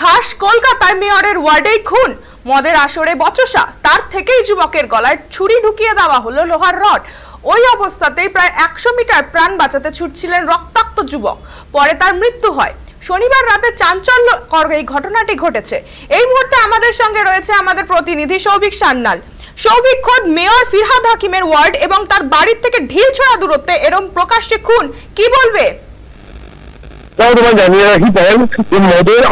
খাস কলকাতায় মেয়রের ওয়ার্ডেই খুন, মদের আসরে বচসা, তার থেকেই যুবকের গলায় ছুরি ঢুকিয়ে দেওয়া হলো লোহার রড। ওই অবস্থাতেই প্রায় 100 মিটার প্রাণ বাঁচাতে ছুটছিলেন রক্তাক্ত যুবক, পরে তার মৃত্যু হয়। শনিবার রাতে চাঞ্চল্যকর এই ঘটনাটি ঘটেছে। এই মুহূর্তে আমাদের সঙ্গে রয়েছে আমাদের প্রতিনিধি সৌভিক সান্যাল। সৌভিক, খোদ মেয়র ফিরহাদ হাকিমের ওয়ার্ড এবং তার বাড়ির থেকে ঢিল ছোড়া দূরত্বে এরকম প্রকাশ্যে খুন, কি বলবে? তোমায় জানিয়ে রাখি পারেন যে মদের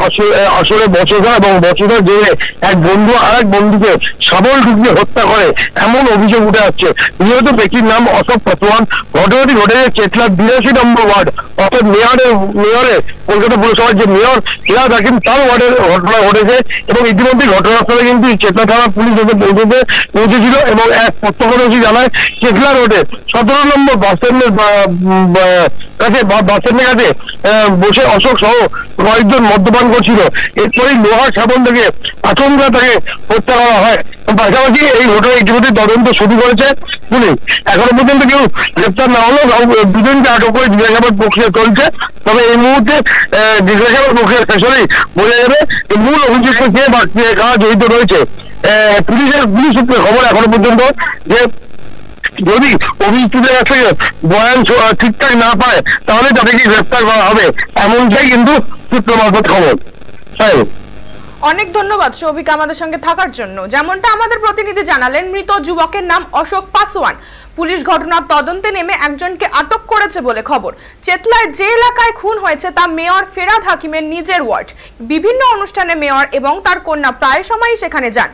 আসলে বচসা এবং বচসার জেরে এক বন্ধু আর এক বন্ধুকে শাবল ঢুকিয়ে হত্যা করে এমন অভিযোগ উঠে আসছে। নিহত ব্যক্তির নাম অশোক পাসওয়ান। ঘটনাটি ঘটেছে চেতলার 82 নম্বর ওয়ার্ড, অর্থাৎ মেয়রের কলকাতা পুরসভার যে মেয়র ফিরহাদ হাকিম তার ওয়ার্ডের ঘটনা ঘটেছে এবং ইতিমধ্যে ঘটনাস্থলে কিন্তু চেতলা থানা পুলিশ এসে পৌঁছেছিল এবং এক প্রত্যক্ষদর্শী জানায় চেতলা রোডে 17 নম্বর বাস স্ট্যান্ডের কাছে বসে অশোক সহ কয়েকজন মদ্যপান করছিল। এরপরে লোহার সাবল থেকে আচমকা তাকে হত্যা করা হয়। পাশাপাশি এই ঘটনা ইতিমধ্যে তদন্ত শুরু করেছে পুলিশ। এখনো পর্যন্ত কেউ গ্রেপ্তার না হলেও দুজনকে আটক করে জিজ্ঞাসাবাদ প্রক্রিয়া চলছে। তবে এই মুহূর্তে জিজ্ঞাসাবাদ প্রক্রিয়া শেষ হলেই বোঝা যাবে মূল অভিযুক্ত কে বা কারা জড়িত রয়েছে। পুলিশ সূত্রে খবর এখনো পর্যন্ত যে যদি অভিযুক্তদের কাছে বয়ান ঠিকঠাক না পায় তাহলে তাদেরকে গ্রেফতার করা হবে, এমনটাই কিন্তু সূত্র মারফত খবর। অনেক ধন্যবাদ সৌভিক আমাদের সঙ্গে থাকার জন্য। যেমনটা আমাদের প্রতিনিধি জানালেন, মৃত যুবকের নাম অশোক পাসওয়ান। পুলিশ ঘটনার তদন্তে নেমে একজনকে আটক করেছে বলে খবর। চেতলায় যে এলাকায় খুন হয়েছে তা মেয়র ফিরহাদ হাকিমের নিজের ওয়ার্ড। বিভিন্ন অনুষ্ঠানে মেয়র এবং তার কন্যা প্রায় সময়ই সেখানে যান।